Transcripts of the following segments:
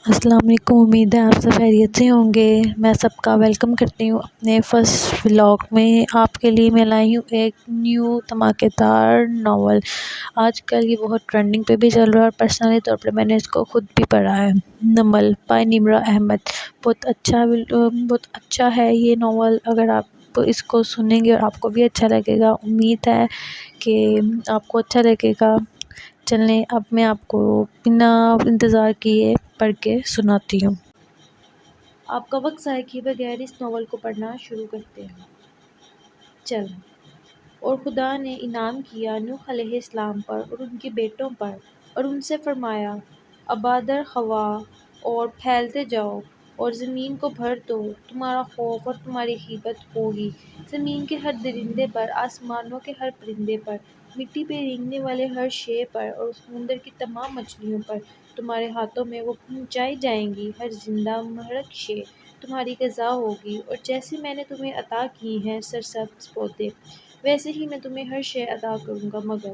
السلام علیکم، امید ہے آپ سب خیریت سے ہوں گے۔ میں سب کا ویلکم کرتی ہوں اپنے فرسٹ ولاگ میں۔ آپ کے لیے میں لائی ہوں ایک نیو دھماکے دار ناول۔ آج کل یہ بہت ٹرینڈنگ پہ بھی چل رہا ہے اور پرسنلی طور پر میں نے اس کو خود بھی پڑھا ہے۔ نمل بائی نمرہ احمد، بہت اچھا ہے یہ ناول۔ اگر آپ اس کو سنیں گے اور آپ کو بھی اچھا لگے گا، امید ہے کہ آپ کو اچھا لگے گا۔ چلیں اب میں آپ کو بنا انتظار کیے پڑھ کے سناتی ہوں۔ آپ کا وقت ضائع کیے بغیر اس ناول کو پڑھنا شروع کرتے ہیں۔ چل اور خدا نے انعام کیا نوح علیہ السلام پر اور ان کے بیٹوں پر، اور ان سے فرمایا آبادر ہوا اور پھیلتے جاؤ اور زمین کو بھر دو، تمہارا خوف اور تمہاری ہیبت ہوگی زمین کے ہر درندے پر، آسمانوں کے ہر پرندے پر، مٹی پہ رینگنے والے ہر شے پر اور سمندر کی تمام مچھلیوں پر۔ تمہارے ہاتھوں میں وہ پہنچائی جائیں گی، ہر زندہ محرک شے تمہاری غذا ہوگی۔ اور جیسے میں نے تمہیں عطا کی ہیں سرسبز پودے، ویسے ہی میں تمہیں ہر شے عطا کروں گا، مگر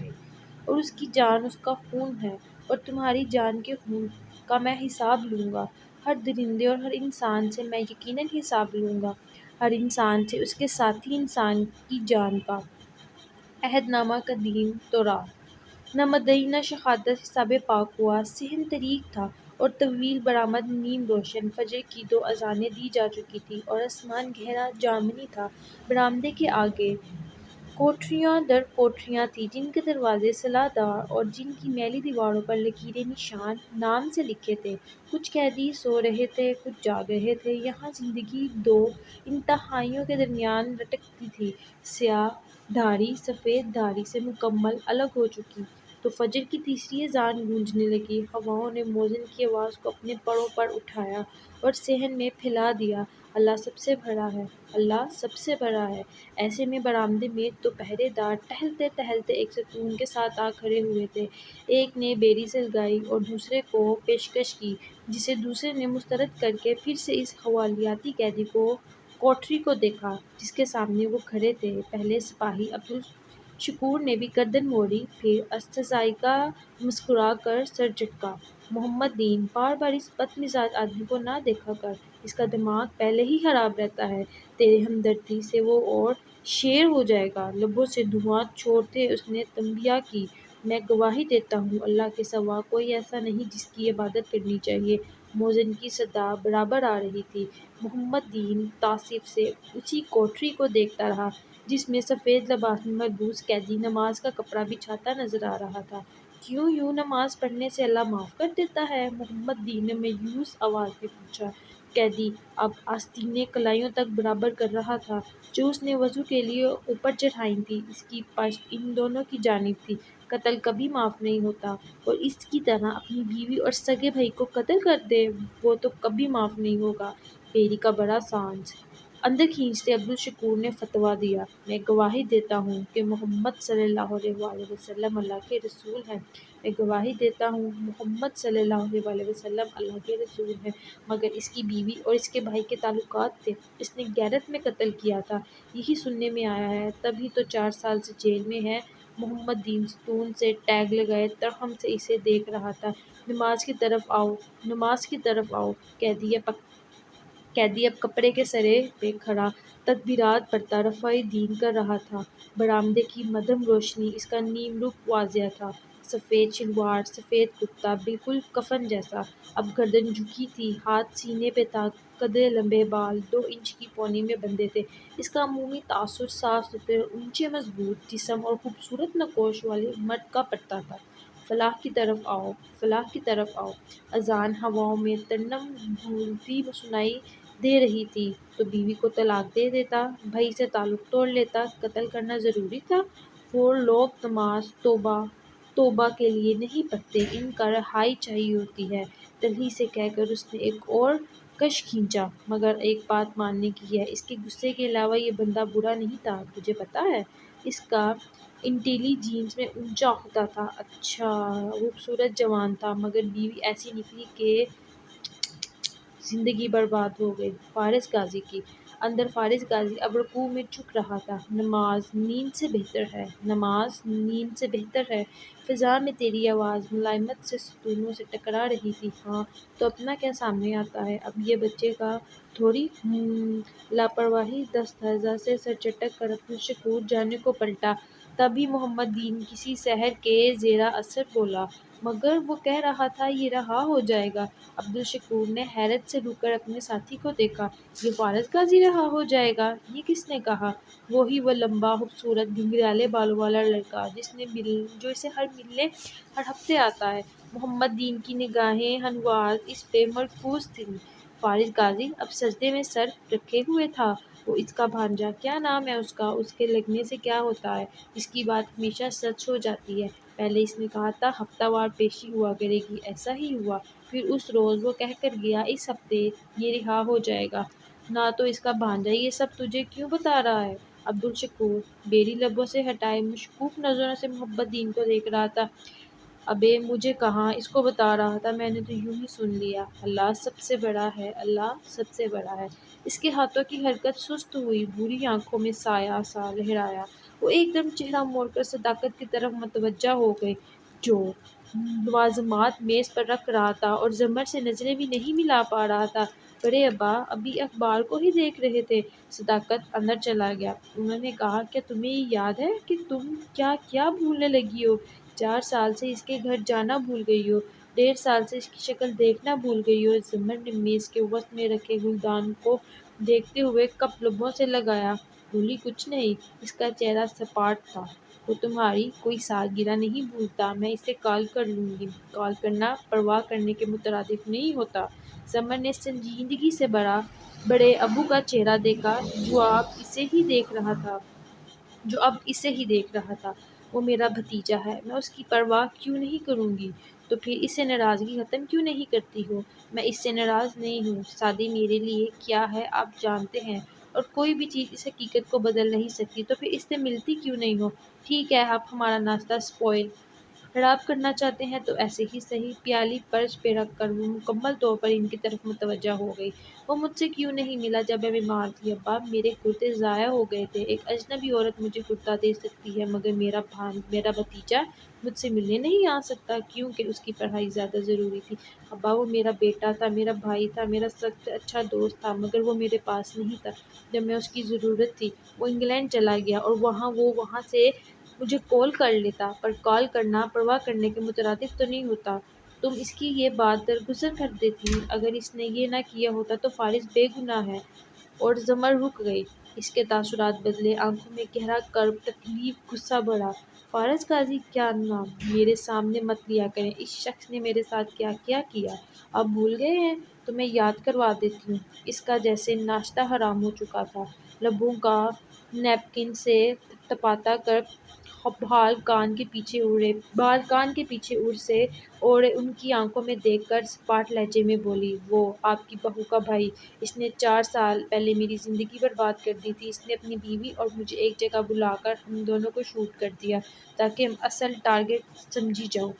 گے، اور اس کی جان اس کا خون ہے، اور تمہاری جان کے خون کا میں حساب لوں گا۔ ہر درندے اور ہر انسان سے میں یقیناً حساب لوں گا، ہر انسان سے اس کے ساتھی انسان کی جان کا۔ عہد نامہ قدیم تورات۔ نہ مدعی نہ شہادت، حساب پاک ہوا، صحن طریق تھا اور طویل، برآمد نیم روشن۔ فجر کی 2 اذانیں دی جا چکی تھیں اور آسمان گہرا جامنی تھا۔ برآمدے کے آگے کوٹھریاں در کوٹھریاں تھیں، جن کے دروازے صلاح دار اور جن کی میلی دیواروں پر لکیریں نشان نام سے لکھے تھے۔ کچھ قیدی سو رہے تھے، کچھ جاگ رہے تھے۔ یہاں زندگی 2 انتہائیوں کے درمیان لٹکتی تھی، سیاہ دھاری سفید دھاری سے مکمل الگ ہو چکی۔ تو فجر کی تیسری اذان گونجنے لگی۔ ہواؤں نے مؤذن کی آواز کو اپنے پروں پر اٹھایا اور صحن میں پھیلا دیا، اللہ سب سے بڑا ہے، اللہ سب سے بڑا ہے۔ ایسے میں برآمدے میں 2 پہرے دار ٹہلتے ٹہلتے ایک ستون کے ساتھ آ کھڑے ہوئے تھے۔ ایک نے بیڑی سلگائی اور دوسرے کو پیشکش کی، جسے دوسرے نے مسترد کر کے پھر سے اس حوالیاتی قیدی کوٹھری کو دیکھا جس کے سامنے وہ کھڑے تھے۔ پہلے سپاہی عبدالشکور نے بھی گردن موڑی، پھر استذائی مسکرا کر سر جھٹکا۔ محمد دین، بار بار اس بد مزاج آدمی کو نہ دیکھا کر، اس کا دماغ پہلے ہی خراب رہتا ہے، تیرے ہمدردی سے وہ اور شیر ہو جائے گا۔ لبوں سے دھواں چھوڑتے اس نے تنبیہ کی، میں گواہی دیتا ہوں اللہ کے سوا کوئی ایسا نہیں جس کی عبادت کرنی چاہیے۔ مؤذن کی صدا برابر آ رہی تھی۔ محمد دین تعصب سے اسی کوٹھری کو دیکھتا رہا جس میں سفید لباس میں ملبوس قیدی نماز کا کپڑا بچھاتا نظر آ رہا تھا۔ کیوں یوں نماز پڑھنے سے اللہ معاف کر دیتا ہے؟ محمد دین نے مایوس آواز میں پوچھا۔ قیدی اب آستینیں کلائیوں تک برابر کر رہا تھا جو اس نے وضو کے لیے اوپر چڑھائی تھیں، اس کی پشت ان دونوں کی جانب تھی۔ قتل کبھی معاف نہیں ہوتا، اور اس کی طرح اپنی بیوی اور سگے بھائی کو قتل کر دے، وہ تو کبھی معاف نہیں ہوگا۔ بیڑی کا بڑا سانس اندر کھینچتے عبدالشکور نے فتویٰ دیا، میں گواہی دیتا ہوں کہ محمد صلی اللہ علیہ وآلہ وسلم اللہ کے رسول ہیں، میں گواہی دیتا ہوں محمد صلی اللہ علیہ وآلہ وسلم اللہ کے رسول ہیں، مگر اس کی بیوی اور اس کے بھائی کے تعلقات تھے، اس نے غیرت میں قتل کیا تھا، یہی سننے میں آیا ہے، تبھی تو 4 سال سے جیل میں ہے۔ محمد دین ستون سے ٹیگ لگائے ترہم سے اسے دیکھ رہا تھا۔ نماز کی طرف آؤ، نماز کی طرف آؤ۔ قیدی اب کپڑے کے سرے پہ کھڑا تکبیرات پڑھتا رفع دین کر رہا تھا۔ برآمدے کی مدھم روشنی، اس کا نیم رخ واضح تھا، سفید شلوار، سفید کرتا، بالکل کفن جیسا۔ اب گردن جھکی تھی، ہاتھ سینے پہ تھا، قدرے لمبے بال 2 انچ کی پونی میں بندھے تھے۔ اس کا عمومی تاثر صاف ستھرے، اونچے مضبوط جسم اور خوبصورت نقوش والے مرد کا پڑتا تھا۔ فلاح کی طرف آؤ، فلاح کی طرف آؤ۔ اذان ہواؤں میں ترنم بھولتی سنائی دے رہی تھی۔ تو بیوی کو طلاق دے دیتا، بھائی سے تعلق توڑ لیتا، قتل کرنا ضروری تھا؟ وہ لوگ نماز توبہ کے لیے نہیں پڑھتے، ان کا رہائی چاہیے ہوتی ہے۔ تلخی سے کہہ کر اس نے ایک اور کش کھینچا، مگر ایک بات ماننے کی ہے، اس کے غصے کے علاوہ یہ بندہ برا نہیں تھا، تجھے پتہ ہے؟ اس کا انٹیلی جینس میں اونچا عہدہ تھا۔ اچھا، خوبصورت جوان تھا، مگر بیوی ایسی نکلی کہ زندگی برباد ہو گئی۔ فارس غازی کی اندر فارس غازی اب رکوع میں جھک رہا تھا۔ نماز نیند سے بہتر ہے، نماز نیند سے بہتر ہے۔ فضا میں تیری آواز ملائمت سے ستونوں سے ٹکرا رہی تھی۔ ہاں تو اپنا کیا سامنے آتا ہے، اب یہ بچے کا تھوڑی لاپرواہی دستہزا سے سر چٹک کر عبدالشکور جانے کو پلٹا۔ تبھی محمد دین کسی سحر کے زیر اثر بولا، مگر وہ کہہ رہا تھا یہ رہا ہو جائے گا۔ عبدالشکور نے حیرت سے رک کر اپنے ساتھی کو دیکھا۔ یہ فارس غازی رہا ہو جائے گا، یہ کس نے کہا؟ وہی وہ لمبا خوبصورت گھنگریالے بالوں والا لڑکا جو اسے ملنے ہر ہفتے آتا ہے۔ محمد دین کی نگاہیں ہنوار اس پہ مرکوز تھیں۔ فارس غازی اب سجدے میں سر رکھے ہوئے تھا۔ وہ اس کا بھانجا، کیا نام ہے اس کا، اس کے لگنے سے کیا ہوتا ہے؟ اس کی بات ہمیشہ سچ ہو جاتی ہے۔ پہلے اس نے کہا تھا ہفتہ وار پیشی ہوا کرے گی، ایسا ہی ہوا۔ پھر اس روز وہ کہہ کر گیا اس ہفتے یہ رہا ہو جائے گا۔ نہ تو اس کا بھانجا یہ سب تجھے کیوں بتا رہا ہے؟ عبدالشکور بیری لبوں سے ہٹائے مشکوک نظروں سے محمد دین کو دیکھ رہا تھا۔ ابے مجھے کہاں اس کو بتا رہا تھا، میں نے تو یوں ہی سن لیا۔ اللہ سب سے بڑا ہے، اللہ سب سے بڑا ہے۔ اس کے ہاتھوں کی حرکت سست ہوئی، بھوری آنکھوں میں سایہ سا لہرایا۔ وہ ایک دم چہرہ موڑ کر صداقت کی طرف متوجہ ہو گئی جو لوازمات میز پر رکھ رہا تھا اور زمر سے نظریں بھی نہیں ملا پا رہا تھا۔ بڑے ابا ابھی اخبار کو ہی دیکھ رہے تھے۔ صداقت اندر چلا گیا۔ انہوں نے کہا کیا تمہیں یہ یاد ہے کہ تم کیا کیا بھولنے لگی ہو؟ 4 سال سے اس کے گھر جانا بھول گئی ہو، 1.5 سال سے اس کی شکل دیکھنا بھول گئی ہو۔ زمر نے میز کے وسط میں رکھے گلدان کو دیکھتے ہوئے کپ لبوں سے لگایا۔ بھولی کچھ نہیں، اس کا چہرہ سپاٹ تھا۔ وہ تمہاری کوئی سالگرہ نہیں بھولتا، میں اسے کال کر لوں گی۔ کال کرنا پرواہ کرنے کے مترادف نہیں ہوتا۔ زمر نے سنجیدگی سے بڑے ابو کا چہرہ دیکھا جو اب اسے ہی دیکھ رہا تھا۔ وہ میرا بھتیجا ہے، میں اس کی پرواہ کیوں نہیں کروں گی؟ تو پھر اس سے ناراضگی ختم کیوں نہیں کرتی ہو؟ میں اس سے ناراض نہیں ہوں۔ شادی میرے لیے کیا ہے آپ جانتے ہیں، اور کوئی بھی چیز اس حقیقت کو بدل نہیں سکتی، تو پھر اس سے ملتی کیوں نہیں ہو؟ ٹھیک ہے آپ ہمارا ناشتہ خراب کرنا چاہتے ہیں تو ایسے ہی صحیح۔ پیالی فرش پہ رکھ کر وہ مکمل طور پر ان کی طرف متوجہ ہو گئی۔ وہ مجھ سے کیوں نہیں ملا جب میں بیمار تھی ابا؟ میرے کرتے ضائع ہو گئے تھے۔ ایک اجنبی عورت مجھے کرتا دے سکتی ہے مگر میرا بھتیجا مجھ سے ملنے نہیں آ سکتا، کیونکہ اس کی پڑھائی زیادہ ضروری تھی۔ ابا وہ میرا بیٹا تھا، میرا بھائی تھا، میرا سب سے اچھا دوست تھا، مگر وہ میرے پاس نہیں تھا جب میں اس کی ضرورت تھی۔ وہ انگلینڈ چلا گیا اور وہاں سے مجھے کال کر لیتا، پر کال کرنا پرواہ کرنے کے مترادف تو نہیں ہوتا۔ تم اس کی یہ بات درگزر کر دیتی، اگر اس نے یہ نہ کیا ہوتا تو فارس بے گناہ ہے۔ اور زمر رک گئی، اس کے تاثرات بدلے، آنکھوں میں گہرا کرب، تکلیف، غصہ بھرا۔ فارس غازی کیا نام میرے سامنے مت لیا کریں، اس شخص نے میرے ساتھ کیا کیا کیا آپ بھول گئے ہیں؟ تو میں یاد کروا دیتی ہوں۔ اس کا جیسے ناشتہ حرام ہو چکا تھا۔ لبوں کا نیپکن سے تھپتھپاتا کر بال کان کے پیچھے اڑ سے اور ان کی آنکھوں میں دیکھ کر سپاٹ لہجے میں بولی، وہ آپ کی بہو کا بھائی، اس نے 4 سال پہلے میری زندگی برباد کر دی تھی۔ اس نے اپنی بیوی اور مجھے ایک جگہ بلا کر ہم دونوں کو شوٹ کر دیا تاکہ ہم اصل ٹارگٹ سمجھی جاؤں۔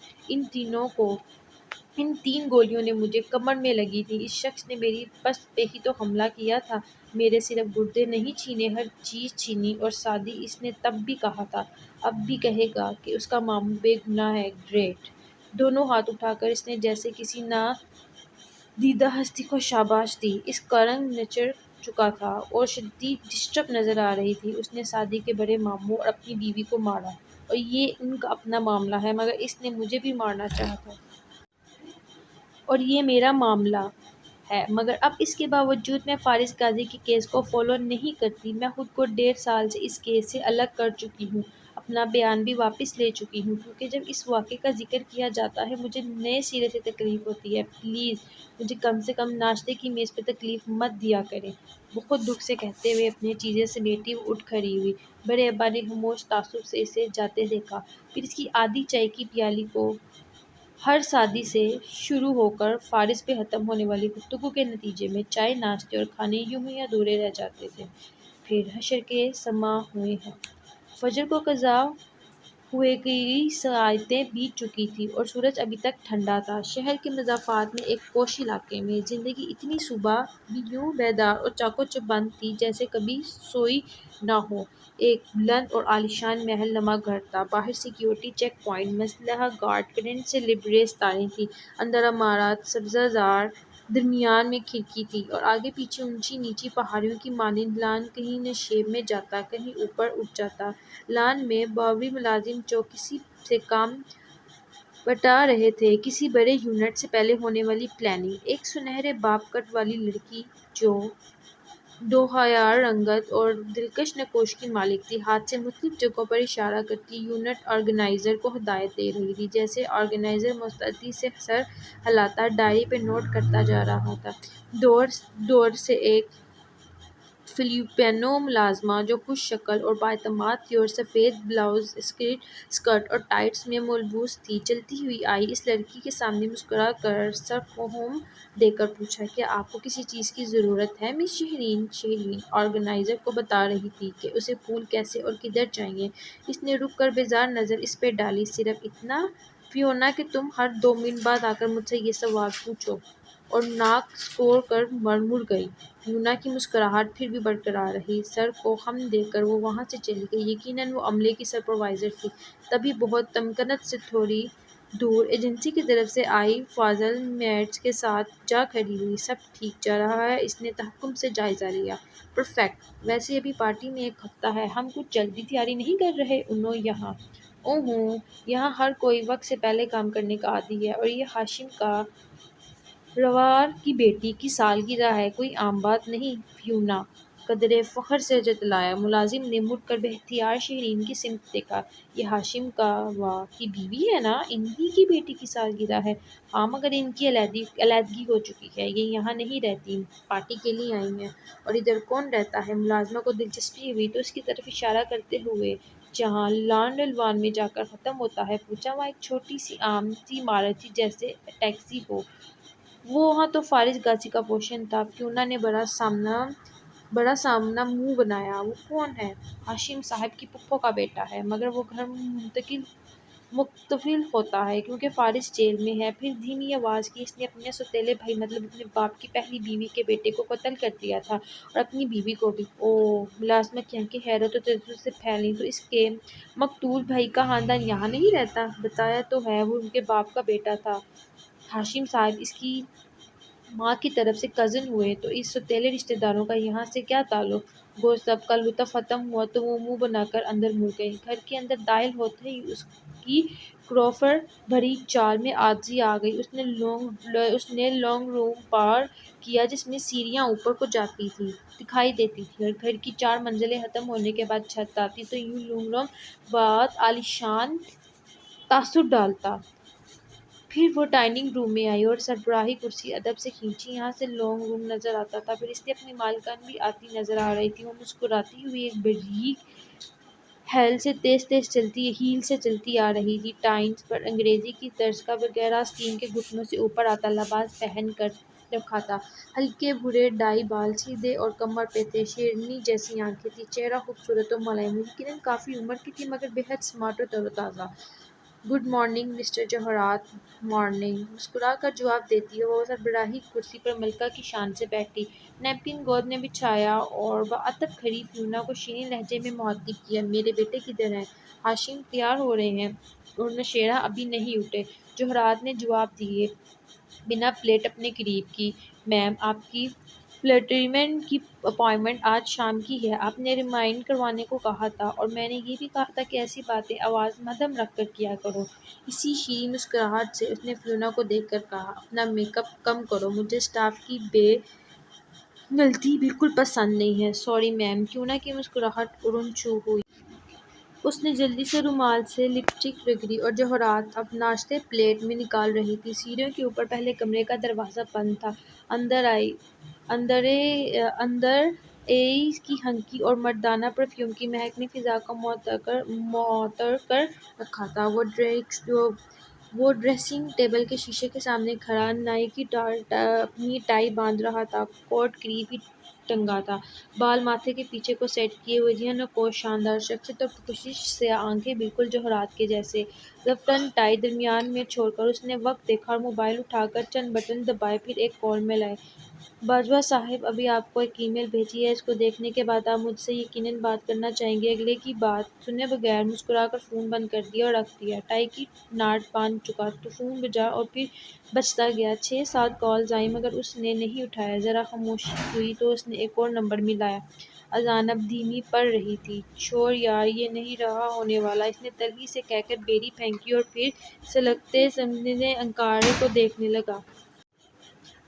ان 3 گولیوں نے مجھے کمر میں لگی تھی۔ اس شخص نے میری پشت پہ ہی تو حملہ کیا تھا، میرے صرف گردے نہیں چھینے، ہر چیز چھینی۔ اور شادی اس نے تب بھی کہا تھا، اب بھی کہے گا کہ اس کا ماموں بے گناہ ہے۔ گریٹ! دونوں ہاتھ اٹھا کر اس نے جیسے کسی نادیدہ ہستی کو شاباش دی۔ اس کا رنگ نچر چکا تھا اور شدید ڈسٹرب نظر آ رہی تھی۔ اس نے شادی کے بڑے ماموں اور اپنی بیوی کو مارا، اور یہ ان کا اپنا معاملہ ہے، مگر اس نے مجھے بھی مارنا چاہا تھا۔ اور یہ میرا معاملہ ہے، مگر اب اس کے باوجود میں فارس غازی کے کیس کو فالو نہیں کرتی۔ میں خود کو 1.5 سال سے اس کیس سے الگ کر چکی ہوں، اپنا بیان بھی واپس لے چکی ہوں، کیونکہ جب اس واقعے کا ذکر کیا جاتا ہے مجھے نئے سرے سے تکلیف ہوتی ہے۔ پلیز مجھے کم سے کم ناشتے کی میز پہ تکلیف مت دیا کریں۔ بہت دکھ سے کہتے ہوئے اپنی چیزیں سمیٹی وہ اٹھ کھڑی ہوئی۔ بڑے ابا نے خاموش تعصب سے اسے جاتے دیکھا، پھر اس کی آدھی چائے کی پیالی کو ہر شادی سے شروع ہو کر فارس پہ ختم ہونے والی گفتگو کے نتیجے میں چائے، ناشتے اور کھانے یوں ہی ادھورے رہ جاتے تھے۔ پھر حشر کے سماع ہوئے ہیں۔ فجر کو قضا ہوئے کئی ساعتیں بیت چکی تھیں اور سورج ابھی تک ٹھنڈا تھا۔ شہر کے مضافات میں ایک پوش علاقے میں زندگی اتنی صبح بھی یوں بیدار اور چاق و چوبند تھی جیسے کبھی سوئی نہ ہو۔ ایک بلند اور عالیشان محل نما گھر تھا۔ باہر سیکورٹی چیک پوائنٹ، مسلح گارڈ، کرنٹ سے لیبریز تاریں تھیں۔ اندر عمارات سبزہ زار، درمیان میں کھڑکی تھی اور آگے پیچھے اونچی نیچی پہاڑیوں کی مانند لان کہیں نشیب میں جاتا، کہیں اوپر اٹھ جاتا۔ لان میں باوری ملازم چوکسی سے کام بٹا رہے تھے، کسی بڑے یونٹ سے پہلے ہونے والی پلاننگ۔ ایک سنہرے باب کٹ والی لڑکی جو دوحیار رنگت اور دلکش نقوش کی مالک تھی، ہاتھ سے مختلف جگہوں پر اشارہ کرتی یونٹ آرگنائزر کو ہدایت دے رہی تھی۔ جیسے آرگنائزر مستعدی سے سر ہلاتا، ڈائری پہ نوٹ کرتا جا رہا تھا۔ دور سے ایک فلیپینو ملازمہ جو خوش شکل اور بااعتماد تھی اور سفید بلاؤز، اسکرٹ اور ٹائٹس میں ملبوس تھی، چلتی ہوئی آئی، اس لڑکی کے سامنے مسکرا کر سر کوہم دے کر پوچھا، "کیا آپ کو کسی چیز کی ضرورت ہے مس شہرین؟" شہرین آرگنائزر کو بتا رہی تھی کہ اسے پھول کیسے اور کدھر چاہئیں۔ اس نے رک کر بیزار نظر اس پہ ڈالی۔ "صرف اتنا فیونا کہ تم ہر 2 منٹ بعد آ کر مجھ سے یہ سوال پوچھو؟" اور ناک سکوڑ کر مڑ گئی۔ فیونا کی مسکراہٹ پھر بھی برقرار رہی۔ سر کو خم دے کر وہ وہاں سے چلی گئی۔ یقیناً وہ عملے کی سپروائزر تھی۔ تبھی بہت تمکنت سے تھوڑی دور ایجنسی کی طرف سے آئی فاضل میٹس کے ساتھ جا کھڑی ہوئی۔ "سب ٹھیک جا رہا ہے؟" اس نے تحکم سے جائزہ لیا۔ "پرفیکٹ۔ ویسے ابھی پارٹی میں 1 ہفتہ ہے، ہم کچھ جلدی تیاری نہیں کر رہے؟ انوں یہاں اوہوں، یہاں ہر کوئی وقت سے پہلے کام کرنے کا عادی ہے، اور یہ ہاشم کا روار کی بیٹی کی سالگرہ ہے، کوئی عام بات نہیں"۔ فیونا قدرے فخر سے جتلایا۔ ملازم نے مڑ کر بااختیار شہرین کی سمت دیکھا۔ "یہ ہاشم کاوہ کی بیوی ہے نا؟ انہی کی بیٹی کی سالگرہ ہے؟ ہاں، مگر ان کی علیحدگی ہو چکی ہے، یہ یہاں نہیں رہتی، پارٹی کے لیے آئی ہیں"۔ "اور ادھر کون رہتا ہے؟" ملازمہ کو دلچسپی ہوئی تو اس کی طرف اشارہ کرتے ہوئے جہاں لان ڈلوان میں جا کر ختم ہوتا ہے پوچھا۔ "وہاں ایک چھوٹی سی عام سی عمارت تھی، جیسے ٹیکسی ہو"۔ "وہاں تو فارغ گاسی کا پوشن تھا"۔ فیونا نے بڑا سامنا منہ بنایا۔ "وہ کون ہے؟" "ہاشم صاحب کی پھپھو کا بیٹا ہے، مگر وہ گھر منتقل ہوتا ہے کیونکہ فارغ جیل میں ہے"۔ پھر دھیمی آواز کی، "اس نے اپنے سوتیلے بھائی مطلب اپنے باپ کی پہلی بیوی کے بیٹے کو قتل کر دیا تھا، اور اپنی بیوی کو بھی"۔ "اوہ"۔ ملازمہ کی آنکھیں حیرت و تعجب سے پھیلیں۔ "تو اس کے مقتول بھائی کا خاندان یہاں نہیں رہتا؟" "بتایا تو ہے، وہ ان کے باپ کا بیٹا تھا"۔ "ہاشم صاحب اس کی ماں کی طرف سے کزن ہوئے، تو اس سوتیلے رشتہ داروں کا یہاں سے کیا تعلق؟" گفتگو کا لطف ختم ہوا تو وہ منہ بنا کر اندر مڑ گئی۔ گھر کے اندر داخل ہوتے ہی اس کی کروپر بھری چال میں عاجزی آ گئی۔ اس نے لانگ روم پار کیا جس میں سیڑھیاں اوپر کو دکھائی دیتی تھیں اور گھر کی 4 منزلیں ختم ہونے کے بعد چھت آتی، تو یوں لانگ روم بہت عالیشان تاثر ڈالتا۔ پھر وہ ڈائننگ روم میں آئی اور سربراہی کرسی ادب سے کھینچی۔ یہاں سے لانگ روم نظر آتا تھا۔ پھر اس نے اپنی مالکن بھی آتی نظر آ رہی تھی۔ وہ مسکراتی ہوئی ایک باریک ہیل سے چلتی آ رہی تھی، ٹائنس پر انگریزی کی طرز کا وغیرہ آستین کے گھٹنوں سے اوپر آتا لباس پہن کر رکھا تھا۔ ہلکے بھورے ڈائی بال سیدھے اور کمر پہ تھے، شیرنی جیسی آنکھیں تھیں، چہرہ خوبصورت و ملائم، یقیناً کافی عمر کی تھی مگر بے حد سمارٹ اور تر و تازہ۔ "گڈ مارننگ مسٹر جوہرات"۔ "مارننگ"۔ مسکرا کر جواب دیتی ہوئے وہ سربراہی کرسی پر ملکہ کی شان سے بیٹھی، نیپکن گود میں بچھایا اور بادب کھڑی فیونا کو شیریں لہجے میں مخاطب کیا۔ "میرے بیٹے کدھر ہیں؟" "ہاشم تیار ہو رہے ہیں اور نوشیرہ ابھی نہیں اٹھے"۔ جوہرات نے جواب دیے بنا پلیٹ اپنے قریب کی۔ "میم، آپ کی فلیٹرمین کی اپائنٹمنٹ آج شام کی ہے، آپ نے ریمائنڈ کروانے کو کہا تھا، اور میں نے یہ بھی کہا تھا کہ ایسی باتیں آواز مدھم رکھ کر کیا کرو"۔ اسی شیریں مسکراہٹ سے اس نے فیونا کو دیکھ کر کہا، "اپنا میک اپ کم کرو، مجھے اسٹاف کی بے نظمی بالکل پسند نہیں ہے"۔ "Sorry ma'am". فیونا کی مسکراہٹ عروج ہوئی۔ اس نے جلدی سے رومال سے لپ اسٹک رگڑی اور جوہرات اب ناشتے پلیٹ میں نکال رہی تھی۔ سیڑھیوں کے اوپر پہلے کمرے کا دروازہ بند تھا۔ اندر ایئی کی ہنکی اور مردانہ پرفیوم کی مہک نے فضا کو معطر کر رکھا تھا۔ وہ وہ ڈریسنگ ٹیبل کے شیشے کے سامنے کھڑا نائی کی اپنی ٹائی باندھ رہا تھا، کوٹ قریب ہی ٹنگا تھا، بال ماتھے کے پیچھے کو سیٹ کیے ہوئے، ذہن و کوش شاندار شخصیت اور پرکشش سے آنکھیں بالکل جوہرات کے جیسے۔ رفتن ٹائی درمیان میں چھوڑ کر اس نے وقت دیکھا اور موبائل اٹھا کر چند بٹن دبائے، پھر ایک کال میں لائے۔ باجوہ صاحب، ابھی آپ کو ایک ای میل بھیجی ہے، اس کو دیکھنے کے بعد آپ مجھ سے یقیناً بات کرنا چاہیں گے۔ اگلے کی بات سنے بغیر مسکرا کر فون بند کر دیا اور رکھ دیا۔ ٹائی کی ناٹ باندھ چکا تو فون بجا اور پھر بجتا گیا۔ 6-7 کالز آئیں مگر اس نے نہیں اٹھایا۔ ذرا خاموشی ہوئی تو اس نے ایک اور نمبر ملایا۔ اذان اب دھیمی پڑ رہی تھی۔ چھوڑ یار، یہ نہیں رہا ہونے والا، اس نے تلخی سے کہہ کر بیڑی پھینکی اور پھر سلگتے سمندے انگارے کو دیکھنے لگا۔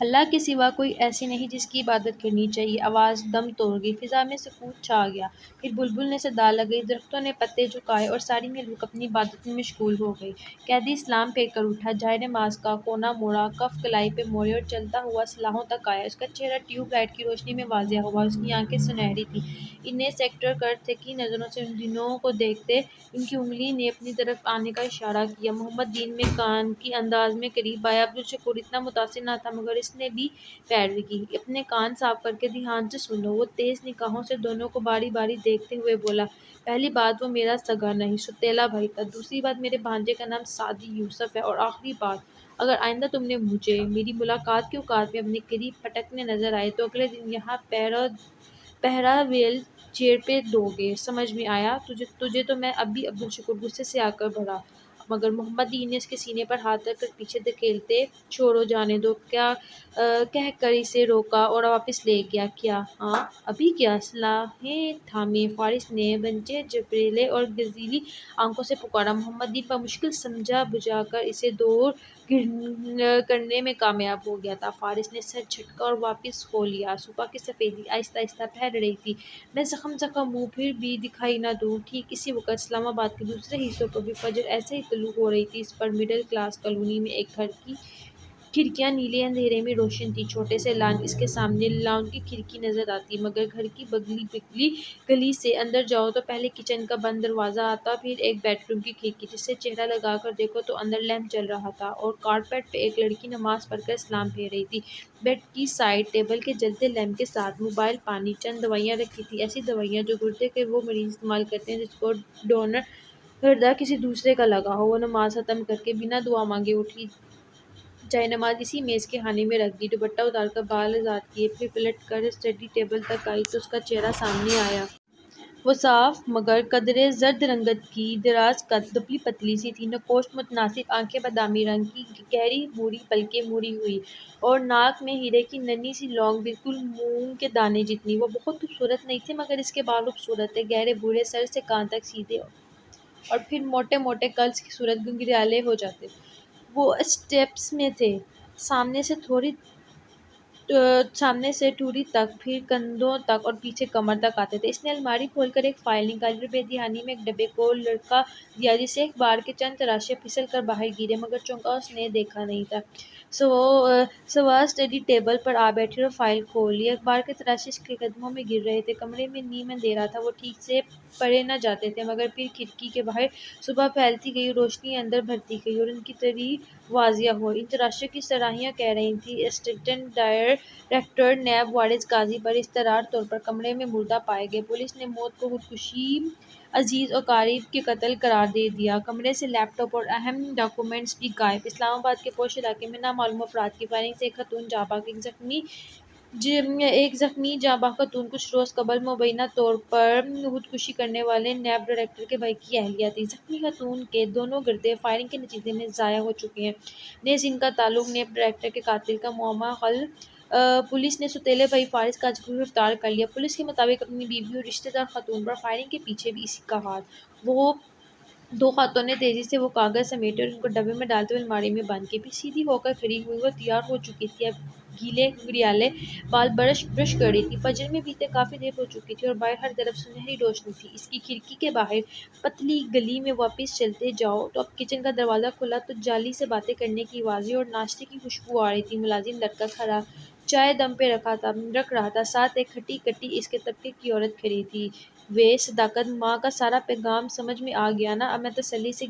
اللہ کے سوا کوئی ایسی نہیں جس کی عبادت کرنی چاہیے۔ آواز دم توڑ گئی، فضا میں سکوت چھا گیا۔ پھر بلبل نے صدا لگائی، درختوں نے پتے جھکائے اور ساری مخلوق اپنی عبادت میں مشغول ہو گئی۔ قیدی سلام پھیر کر اٹھا، جائے نماز کا کونا موڑا، کف کلائی پہ موڑے اور چلتا ہوا سلاخوں تک آیا۔ اس کا چہرہ ٹیوب لائٹ کی روشنی میں واضح ہوا، اس کی آنکھیں سنہری تھیں۔ انسپکٹر کرٹ تھکی نظروں سے ان دونوں کو دیکھتے، ان کی انگلی نے اپنی طرف آنے کا اشارہ کیا۔ محمد دین میں کان کی انداز میں قریب آیا۔ عبدالشکور اتنا متاثر نہ تھا مگر اس نے بھی پیروی کی۔ اپنے کان صاف کر کے دھیان سے سنو۔ وہ تیز نگاہوں سے دونوں کو باری باری دیکھتے ہوئے بولا، پہلی بات وہ میرا سگا نہیں، سوتیلا بھائی تھا۔ دوسری بات میرے بھانجے کا نام سعدی یوسف ہے۔ اور آخری بات، اگر آئندہ تم نے مجھے میری ملاقات کے اوقات میں اپنے قریب پھٹکنے نظر آئے تو اگلے دن یہاں پہرا ویل چیئر پہ دو گے، سمجھ میں آیا؟ تجھے تو میں اب بھی عبدالشکور غصے سے آ کر بھرا مگر محمد دین نے اس کے سینے پر ہاتھ رکھ کر پیچھے دھکیلتے، چھوڑو جانے دو کہہ کر اسے روکا اور واپس لے گیا۔ کیا؟ ہاں ابھی کیا؟ سلاحیں تھامے فارس نے بنچے جبریلے اور گزیلی آنکھوں سے پکارا۔ محمد دین بمشکل سمجھا بجھا کر اسے دور کرنے میں کامیاب ہو گیا تھا۔ فارس نے سر جھٹکا اور واپس ہو لیا۔ صبح کی سفیدی آہستہ آہستہ پھیل رہی تھی۔ میں زخم ہوں پھر بھی دکھائی نہ دوں۔ ٹھیک اسی وقت اسلام آباد کے دوسرے حصوں پر بھی فجر ایسے ہی طلوع ہو رہی تھی۔ اس پر مڈل کلاس کالونی میں ایک گھر کی کھڑکیاں نیلے اندھیرے میں روشن تھیں۔ چھوٹے سے لان اس کے سامنے لان کی کھڑکی نظر آتی مگر گھر کی بگلی گلی سے اندر جاؤ تو پہلے کچن کا بند دروازہ آتا، پھر ایک بیڈ روم کی کھڑکی جس سے چہرہ لگا کر دیکھو تو اندر لیمپ جل رہا تھا اور کارپیٹ پہ ایک لڑکی نماز پڑھ کر سلام پھیر رہی تھی۔ بیڈ کی سائیڈ ٹیبل کے جلتے لیمپ کے ساتھ موبائل، پانی، چند دوائیاں رکھی تھیں، ایسی دوائیاں جو گردے کے وہ مریض استعمال کرتے ہیں جس کو ڈونر گردہ کسی دوسرے کا لگا ہو۔ وہ نماز ختم کر کے بنا دعا مانگے اٹھی، چائے نماز اسی میز کے خانے میں رکھ دی، دوپٹہ اتار کر بال آزاد کیے، پھر پلٹ کر اسٹڈی ٹیبل تک آئی تو اس کا چہرہ سامنے آیا۔ وہ صاف مگر قدرے زرد رنگت کی، دراز قد، دبلی پتلی سی تھی، نقوش متناسق آنکھیں بادامی رنگ کی، گہری بھوری پلکیں مڑی ہوئی اور ناک میں ہیرے کی ننھی سی لونگ بالکل مونگ کے دانے جتنی۔ وہ بہت خوبصورت نہیں تھے مگر اس کے بال خوبصورت تھے، گہرے بھورے، سر سے کان تک سیدھے اور پھر موٹے موٹے کرلز کی صورت گنگریالے ہو جاتے۔ وہ اسٹیپس میں تھے، سامنے سے ٹھوڑی تک، پھر کندھوں تک اور پیچھے کمر تک آتے تھے۔ اس نے الماری کھول کر ایک فائل نکالی اور بے دھیانی میں ایک ڈبے کو لڑکا دیا جس سے اخبار کے چند تراشے پھسل کر باہر گرے مگر چونکا اس نے دیکھا نہیں تھا۔ سوا اسٹڈی ٹیبل پر آ بیٹھی اور فائل کھول لی۔ اخبار کے تراشے اس کے قدموں میں گر رہے تھے۔ کمرے میں نیم اندھیرا تھا، وہ ٹھیک سے پڑھے نہ جاتے تھے مگر پھر کھڑکی کے باہر صبح پھیلتی گئی، روشنی اندر بھرتی گئی اور ان کی تری واضح ہوئی۔ ان تراشوں کی سرائیاں کہہ رہی تھیں، اسسٹنٹ ڈائریکٹر نیب وارث غازی پر اضطراری طور پر کمرے میں مردہ پائے گئے۔ پولیس نے موت کو خودکشی، عزیز و قریب کے قتل قرار دے دیا۔ کمرے سے لیپ ٹاپ اور اہم ڈاکیومنٹس بھی غائب۔ اسلام آباد کے پوش علاقے میں نامعلوم افراد کی فائرنگ سے ایک خاتون جاں بحق، ایک زخمی جاں بحق خاتون کچھ روز قبل مبینہ طور پر خودکشی کرنے والے نیب ڈائریکٹر کے بھائی کی اہلیہ تھی۔ زخمی خاتون کے دونوں گردے فائرنگ کے نتیجے میں ضائع ہو چکے ہیں، نیز ان کا تعلق نیب ڈائریکٹر کے قاتل کا معمہ حل۔ پولیس نے سوتیلے بھائی فارس قاضی کو گرفتار کر لیا۔ پولیس کے مطابق اپنی بیوی اور رشتہ دار خاتون پر فائرنگ کے پیچھے بھی اسی کا ہاتھ۔ وہ دو خاتونیں تیزی سے وہ کاغذ سمیٹے اور ان کو ڈبے میں ڈالتے ہوئے الماری میں بند کیے، پھر سیدھی ہو کر کھڑی ہوئی۔ وہ تیار ہو چکی تھی، اب گیلے گنگریالے بال برش کر رہی تھی۔ فجر میں بیتے کافی دیر ہو چکی تھی اور باہر ہر طرف سنہری روشنی تھی۔ اس کی کھڑکی کے باہر پتلی گلی میں واپس چلتے جاؤ تو اب کچن کا دروازہ کھلا تو جالی سے باتیں کرنے کی آوازیں اور ناشتے کی خوشبو آ رہی تھی۔ ملازم لڑکا کھڑا چائے دم پہ رکھ رہا تھا، ساتھ ایک ہٹی کٹی اس کے طبقے کی عورت کھڑی تھی، وے صداقت ماں کا سارا پیغام سمجھ میں آ گیا نا، اب میں تسلی سے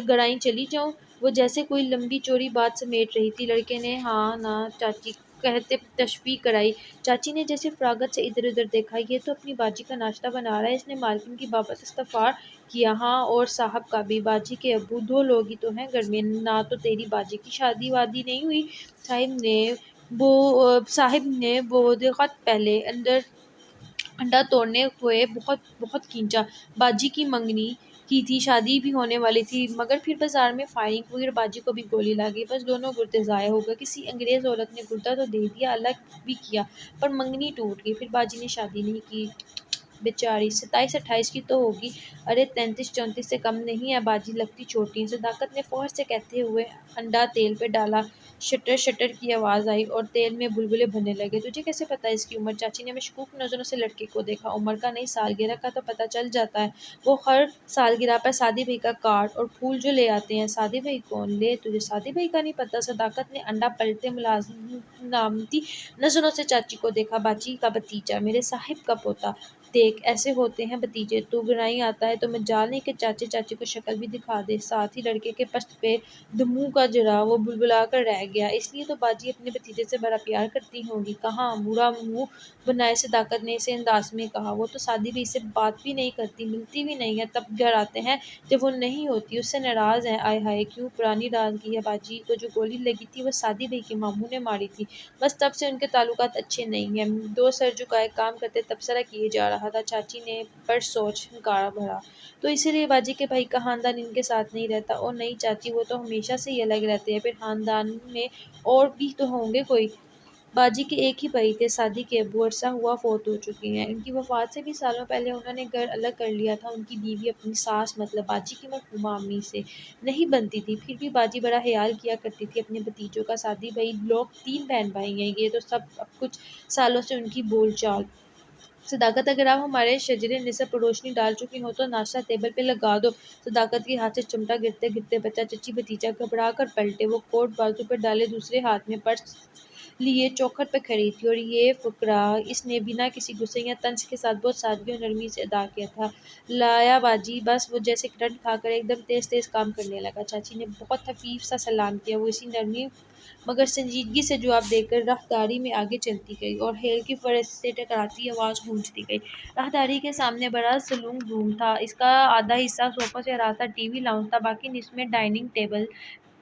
گڑائیں چلی جاؤں؟ وہ جیسے کوئی لمبی چوڑی بات سمیٹ رہی تھی۔ لڑکے نے ہاں نا چاچی کہتے تشبیہ کرائی۔ چاچی نے جیسے فراغت سے ادھر ادھر دیکھا، یہ تو اپنی باجی کا ناشتہ بنا رہا ہے، اس نے مالکن کی بابت استغفار کیا۔ ہاں اور صاحب کا بھی، باجی کے ابو، دو لوگ ہی تو ہیں گھر میں، نہ تو تیری باجی کی شادی وادی نہیں ہوئی؟ صاحب نے بوقت پہلے انڈا توڑنے ہوئے بہت بہت کھینچا۔ باجی کی منگنی کی تھی، شادی بھی ہونے والی تھی، مگر پھر بازار میں فائرنگ ہوئی اور باجی کو بھی گولی لگی، بس دونوں گردے ضائع ہو گئے۔ کسی انگریز عورت نے گردہ تو دے دیا، الگ بھی کیا، پر منگنی ٹوٹ گئی، پھر باجی نے شادی نہیں کی بیچاری۔ 27-28 کی تو ہوگی، ارے 33-34 سے کم نہیں ہے، باجی لگتی چھوٹی ہے۔ صداقت نے فوہر سے کہتے ہوئے انڈا تیل پہ ڈالا، شٹر شٹر کی آواز آئی اور تیل میں بلبلے بننے لگے۔ تجھے کیسے پتہ اس کی عمر؟ چاچی نے مشکوک نظروں سے لڑکے کو دیکھا۔ عمر کا نہیں، سالگرہ کا تو پتہ چل جاتا ہے، وہ ہر سالگرہ پر سعدی بھائی کا کارڈ اور پھول جو لے آتے ہیں۔ سعدی بھائی کون؟ لے تجھے سعدی بھائی کا نہیں پتہ؟ صداقت نے انڈا پلٹے ملامتی نظروں سے چاچی کو دیکھا۔ باجی کا بھتیجا، میرے صاحب کا پوتا، دیکھ ایسے ہوتے ہیں بھتیجے، تو گڑائیں آتا ہے تو مجال نہیں کہ چاچی کو شکل بھی دکھا دے۔ ساتھ ہی لڑکے کے پشت پہ دھمو کا جرا وہ بلبلا کر رہ گیا، اس لیے تو باجی اپنے بھتیجے سے بڑا پیار کرتی ہوگی۔ کہاں؟ برا منہ بنائے صداقت نے اسے انداز میں کہا، وہ تو سعدی بھائی سے بات بھی نہیں کرتی، ملتی بھی نہیں ہے، تب گھر آتے ہیں جب وہ نہیں ہوتی، اس سے ناراض ہیں۔ آئے ہائے، کیوں پرانی ناراضگی ہے؟ باجی کو جو گولی لگی تھی وہ سعدی بھائی کے ماموں نے ماری تھی، بس تب سے ان کے تعلقات اچھے نہیں ہیں، دو سر جھکائے کام کرتے، تبصرہ کیے جا رہا تھا۔ چاچی نے پر سوچ ہنکارا بھرا، تو اسی لیے باجی کے بھائی کا خاندان ان کے ساتھ نہیں رہتا؟ او نہیں چاچی، وہ تو ہمیشہ سے ہی الگ رہتے ہیں، پھر خاندان میں اور بھی تو ہوں گے کوئی؟ باجی کے ایک ہی بھائی تھے، سعدی کے ابو عرصہ ہوا فوت ہو چکے ہیں، ان کی وفات سے بھی سالوں پہلے انہوں نے گھر الگ کر لیا تھا۔ ان کی بیوی اپنی ساس مطلب باجی کی مرحومہ امی سے نہیں بنتی تھی، پھر بھی باجی بڑا خیال کیا کرتی تھی اپنے بھتیجوں کا۔ سعدی بھائی لوگ 3 بہن بھائی ہیں، یہ تو سب اب کچھ سالوں سے ان کی بول چال۔ صداقت اگر آپ ہمارے شجرِ نسب پر روشنی ڈال چکی ہوں تو ناشتہ ٹیبل پہ لگا دو۔ صداقت کے ہاتھ سے چمٹا گرتے گرتے بچا، چچی بھتیجا گھبرا کر پلٹے، وہ کوٹ بازو پر ڈالے دوسرے ہاتھ میں پرس لیے چوکھٹ پہ کھڑی تھی، اور یہ فقرہ اس نے بنا کسی غصے یا طنز کے ساتھ بہت سادگی اور نرمی سے ادا کیا تھا۔ لایا باجی، بس وہ جیسے کرنٹ کھا کر ایک دم تیز تیز کام کرنے لگا۔ چاچی نے بہت خفیف سا سلام کیا، وہ اسی نرمی مگر سنجیدگی سے جواب دے کر راہداری میں آگے چلتی گئی، اور ہیل کی فرش سے ٹکراتی آواز گونجتی گئی۔ راہداری کے سامنے بڑا سلونگ روم تھا، اس کا آدھا حصہ صوفوں سے آراستہ ٹی وی لاؤنج تھا، باقی نصف میں ڈائننگ ٹیبل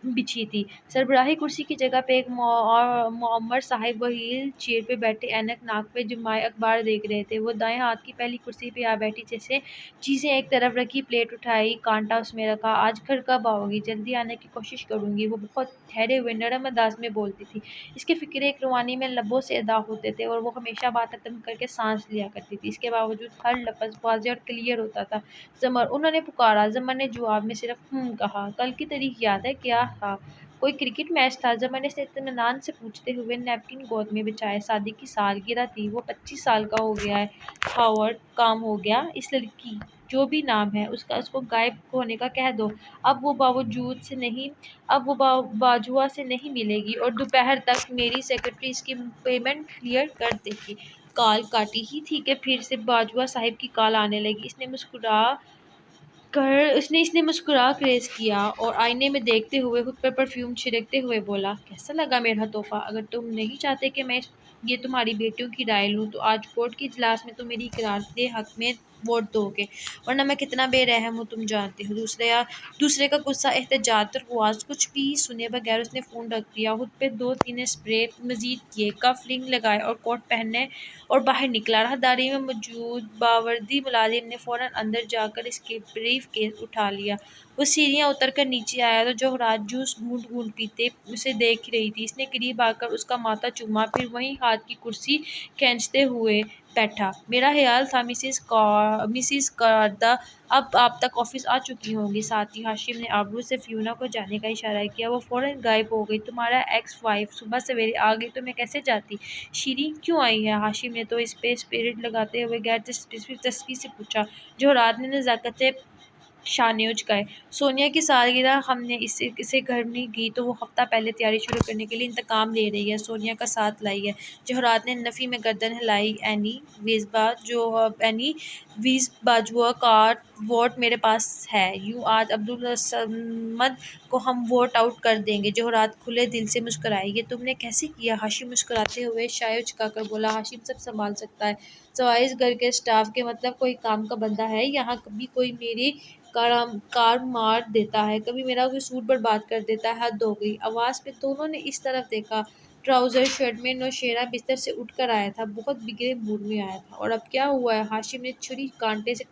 بچھی تھی۔ سربراہی کرسی کی جگہ پہ ایک معمر صاحب وہیل چیئر پہ بیٹھے، اینک ناک پہ جمائے اخبار دیکھ رہے تھے۔ وہ دائیں ہاتھ کی پہلی کرسی پہ آ بیٹھی، جیسے چیزیں ایک طرف رکھی، پلیٹ اٹھائی، کانٹا اس میں رکھا۔ آج گھر کب آؤ گی؟ جلدی آنے کی کوشش کروں گی، وہ بہت ٹھہرے ہوئے نرم انداز میں بولتی تھی۔ اس کے فقرے ایک روانی میں لبوں سے ادا ہوتے تھے، اور وہ ہمیشہ بات ختم کر کے سانس لیا کرتی تھی، اس کے باوجود ہر لفظ واضح اور کلیئر ہوتا تھا۔ زمر، انہوں نے پکارا۔ زمر نے جواب میں صرف کہا۔ کل کی تاریخ یاد ہے؟ کیا تھا؟ کوئی کرکٹ میچ تھا، زمر نے اطمینان سے پوچھتے ہوئے نیپکن گود میں بچھائے۔ شادی کی سالگرہ تھی، وہ 25 سال کا ہو گیا ہے۔ ہاورڈ، کام ہو گیا؟ اس لڑکی جو بھی نام ہے اس کا، اس کو غائب ہونے کا کہہ دو، اب وہ باجوہ سے نہیں ملے گی، اور دوپہر تک میری سیکرٹری اس کی پیمنٹ کلیئر کر دے گی۔ کال کاٹی ہی تھی کہ پھر سے باجوہ صاحب کی کال آنے لگی۔ اس نے مسکرا کریز کیا اور آئینے میں دیکھتے ہوئے خود پر پرفیوم چھڑکتے ہوئے بولا، کیسا لگا میرا تحفہ؟ اگر تم نہیں چاہتے کہ میں یہ تمہاری بیٹیوں کی رائے لوں تو آج کورٹ کے اجلاس میں تم میری اقرار کے حق میں ووٹ دو گے، ورنہ میں کتنا بے رحم ہوں تم جانتے ہو۔ دوسرے کا غصہ احتجاج اور خواص کچھ بھی سنے بغیر اس نے فون رکھ دیا، خود پہ 2-3 اسپرے مزید کیے، کف لنگ لگائے اور کوٹ پہنے اور باہر نکلا۔ راہداری میں موجود باوردی ملازم نے فوراً اندر جا کر اس کے بریف کیس اٹھا لیا۔ وہ سیڑھیاں اتر کر نیچے آیا تو جواہرات جوس گھونٹ گھونٹ پیتے اسے دیکھ رہی تھی۔ اس نے قریب آ کر اس کا ماتھا چوما، پھر وہیں ہاتھ کی کرسی کھینچتے ہوئے بیٹھا۔ میرا خیال تھا مسز کاردا اب آپ تک آفس آ چکی ہوں گی۔ ساتھ ہی ہاشم نے آبرو سے فیونا کو جانے کا اشارہ کیا، وہ فوراً غائب ہو گئی۔ تمہارا ایکس وائف صبح سویرے آ گئی تو میں کیسے جاتی؟ شیریں کیوں آئی ہے؟ ہاشم نے تو اس پہ اسپرٹ لگاتے ہوئے غیر دلچسپی سے پوچھا۔ جواہرات نے نزاکت سے شانیوج کا ہے۔ سونیا کی سالگرہ ہم نے اسے گھر نہیں کی تو وہ ہفتہ پہلے تیاری شروع کرنے کے لیے انتقام لے رہی ہے، سونیا کا ساتھ لائی ہے۔ جوہرات نے نفی میں گردن ہلائی۔ اینی ویزباجوہ کا ووٹ میرے پاس ہے، یوں آج عبدالصمد کو ہم ووٹ آؤٹ کر دیں گے۔ جوہرات کھلے دل سے مسکرائی۔ یہ تم نے کیسے کیا؟ ہاشم مسکراتے ہوئے شائع چکا کر بولا، ہاشم سب سنبھال سکتا ہے سوائے اس گھر کے سٹاف کے، مطلب کوئی کام کا بندہ ہے یہاں؟ کبھی کوئی میری کار مار دیتا ہے، کبھی میرا کوئی سوٹ برباد کر دیتا ہے، حد ہو گئی۔ آواز پہ دونوں نے اس طرف دیکھا۔ ٹراؤزر شرٹ میں نوشیرہ بستر سے اٹھ کر آیا تھا، بہت بگڑے موڈ میں آیا تھا۔ اور اب کیا ہوا ہے؟ ہاشم نے چھری کانٹے سے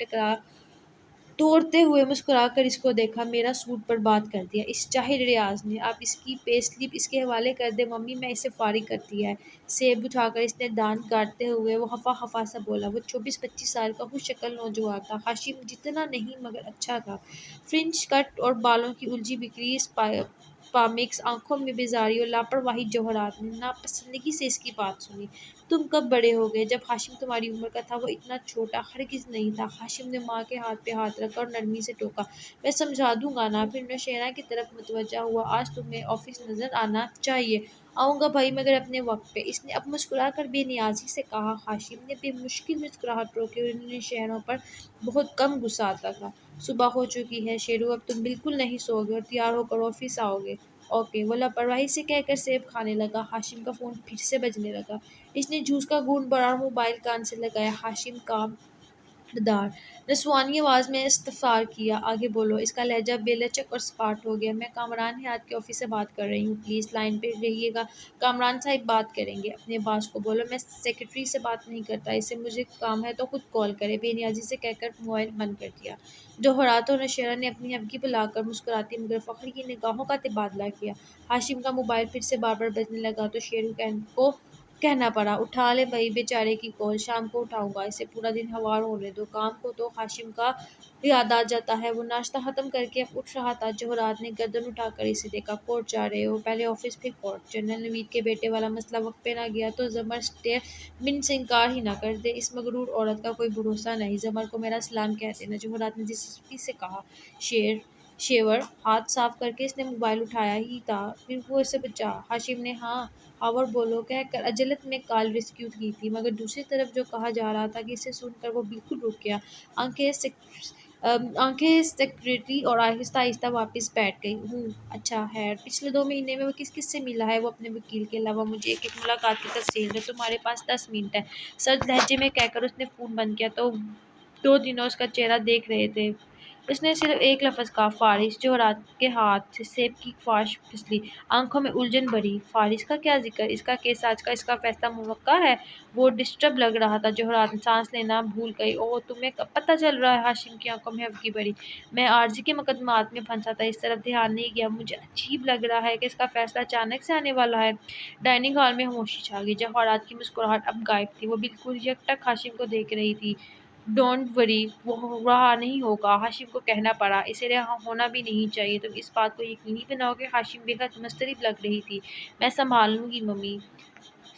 توڑتے ہوئے مسکرا کر اس کو دیکھا۔ میرا سوٹ برباد کر دیا اس جاہل ریاض نے، آپ اس کی پے سلپ اس کے حوالے کر دیں ممی، میں اسے فارغ کر دیا ہے۔ سیب اٹھا کر اس نے دانت کاٹتے ہوئے وہ ہفا ہفا سا بولا۔ وہ 24-25 سال کا خوش شکل نوجوان تھا، ہاشم جتنا نہیں مگر اچھا تھا۔ فرنچ کٹ اور بالوں کی الجھی بکھری سپامکس آنکھوں میں بیزاری اور لاپرواہی۔ جوہرات نے ناپسندگی سے اس کی بات سنی۔ تم کب بڑے ہو گئے؟ جب ہاشم تمہاری عمر کا تھا وہ اتنا چھوٹا ہرگز نہیں تھا۔ ہاشم نے ماں کے ہاتھ پہ ہاتھ رکھا اور نرمی سے ٹوکا۔ میں سمجھا دوں گا نا۔ پھر نوشیرہ کی طرف متوجہ ہوا، آج تمہیں آفس نظر آنا چاہیے۔ آؤں گا بھائی، مگر اپنے وقت پہ، اس نے اب مسکرا کر بے نیازی سے کہا۔ ہاشم نے بے مشکل مسکراہٹ روکی اور انہیں شہروں پر بہت کم غصہ آتا تھا۔ صبح ہو چکی ہے شیرو، اب تم بالکل نہیں سو گے اور تیار ہو کر آفس آؤ گے۔ اوکے، وہ لاپرواہی سے کہہ کر سیب کھانے لگا۔ ہاشم کا فون پھر سے بجنے لگا۔ اس نے جوس کا گھونٹ بھرا اور موبائل کان سے لگایا۔ ہاشم کا دار نسوانی آواز میں استفسار کیا، آگے بولو۔ اس کا لہجہ بے لچک اور سپاٹ ہو گیا۔ میں کامران حیات کے آفس سے بات کر رہی ہوں، پلیز لائن پہ رہیے گا، کامران صاحب بات کریں گے۔ اپنے باس کو بولو میں سیکرٹری سے بات نہیں کرتا، اسے مجھے کام ہے تو خود کال کرے۔ بے نیازی سے کہہ کر موبائل بند کر دیا۔ جوہرات اور نوشیرہ نے اپنی حویگی بلا کر مسکراتی مگر فخر کی نگاہوں کا تبادلہ کیا۔ ہاشم کا موبائل پھر سے بار بار بجنے لگا تو شیرو کو کہنا پڑا، اٹھا لے بھائی بیچارے کی کال، شام کو اٹھاؤں گا، اسے پورا دن ہنوار ہونے دو۔ کام کو تو ہاشم کا یاد آ جاتا ہے۔ وہ ناشتہ ختم کر کے اب اٹھ رہا تھا۔ جوہرات نے گردن اٹھا کر اسے دیکھا۔ کورٹ جا رہے ہو؟ پہلے آفس پھر کورٹ؟ جنرل نوید کے بیٹے والا مسئلہ وقت پہ نہ گیا تو زمر اسٹیٹمنٹ سے انکار ہی نہ کر دے۔ اس مغرور عورت کا کوئی بھروسہ نہیں۔ زمر کو میرا سلام کہہ دینا، جوہرات نے دلچسپی سے کہا۔ شیور ہاتھ صاف کر کے اس نے موبائل اٹھایا ہی تھا پھر وہ اسے بچا۔ ہاشم نے ہاں ہاور بولو کہہ کر عجلت میں کال ریسکیو کی تھی، مگر دوسری طرف جو کہا جا رہا تھا کہ اسے سن کر وہ بالکل رک گیا۔ آنکھیں سیکرٹری اور آہستہ آہستہ واپس بیٹھ گئی۔ اچھا خیر، پچھلے 2 مہینے میں وہ کس کس سے ملا ہے؟ وہ اپنے وکیل کے علاوہ مجھے ایک ملاقات کی تفصیل دو، تمہارے پاس 10 منٹ ہے، سرد لہجے میں کہہ کر اس نے فون بند کیا۔ تو 2 دنوں اس کا چہرہ دیکھ رہے تھے۔ اس نے صرف ایک لفظ کہا، فارس۔ جوہرات کے ہاتھ سے سیب کی خواش پھسلی، آنکھوں میں الجھن بھری۔ فارس کا کیا ذکر؟ اس کا کیس آج کا، اس کا فیصلہ موقع ہے؟ وہ ڈسٹرب لگ رہا تھا۔ جوہرات نے سانس لینا بھول گئی۔ اوہ، تمہیں کب پتہ چل رہا ہے؟ ہاشم کی آنکھوں میں حویگی بڑھی۔ میں عارضی کے مقدمات میں پھنسا تھا، اس طرف دھیان نہیں گیا۔ مجھے عجیب لگ رہا ہے کہ اس کا فیصلہ اچانک سے آنے والا ہے۔ ڈائننگ ہال میں خاموشی چھا گئی۔ جوہرات کی مسکراہٹ اب غائب تھی، وہ بالکل یکٹک ہاشم کو دیکھ رہی تھی۔ ڈونٹ وری، وہ رہا نہیں ہوگا، ہاشم کو کہنا پڑا، اسے رہا ہونا بھی نہیں چاہیے۔ تم اس بات کو یقینی بناؤ کہ ہاشم بے حد مضطرب لگ رہی تھی۔ میں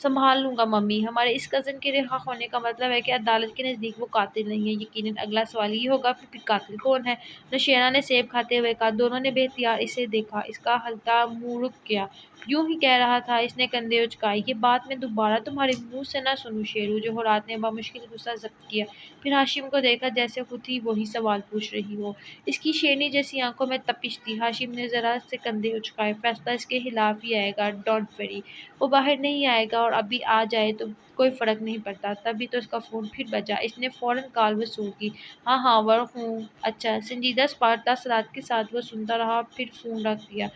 سنبھال لوں گا ممی، ہمارے اس کزن کے رہا ہونے کا مطلب ہے کہ عدالت کے نزدیک وہ قاتل نہیں ہے۔ یقیناً اگلا سوال یہ ہوگا پھر قاتل کون ہے؟ نوشیرہ نے سیب کھاتے ہوئے کہا۔ دونوں نے بے اختیار اسے دیکھا۔ اس کا ہلتا منہ رک گیا۔ یوں ہی کہہ رہا تھا، اس نے کندھے اچکائے۔ یہ بات میں دوبارہ تمہارے منہ سے نہ سنوں شیرو۔ جوہرات نے بامشکل غصہ ضبط کیا، پھر ہاشم کو دیکھا جیسے خود ہی وہی سوال پوچھ رہی ہو۔ اس کی شیرنی جیسی آنکھوں میں تپش تھی۔ ہاشم نے ذرا سے کندھے اچکائے۔ فیصلہ اس کے خلاف ہی آئے گا، ڈونٹ وری۔ وہ باہر نہیں آئے گا اور ابھی آ جائے تو کوئی فرق نہیں پڑتا۔ تبھی تو اس کا فون پھر بجا۔ اس نے فوراً کال وصول کی۔ ہاں ہاور ہوں۔ اچھا، سنجیدہ سپاٹ تاثرات کے ساتھ وہ سنتا رہا، پھر فون رکھ دیا۔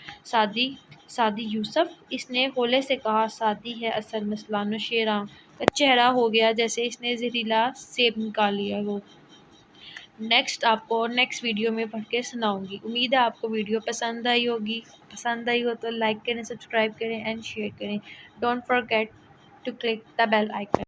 شادی یوسف؟ اس نے ہولے سے کہا۔ شادی ہے اصل مسئلہ۔ نوشیرہ کا چہرہ ہو گیا جیسے اس نے زہریلا سیب نکال لیا ہو۔ آپ کو نیکسٹ ویڈیو میں پڑھ کے سناؤں گی۔ امید ہے آپ کو ویڈیو پسند آئی ہوگی۔ پسند آئی ہو تو لائک کریں، سبسکرائب کریں اینڈ شیئر کریں۔ Don't forget to click the bell icon.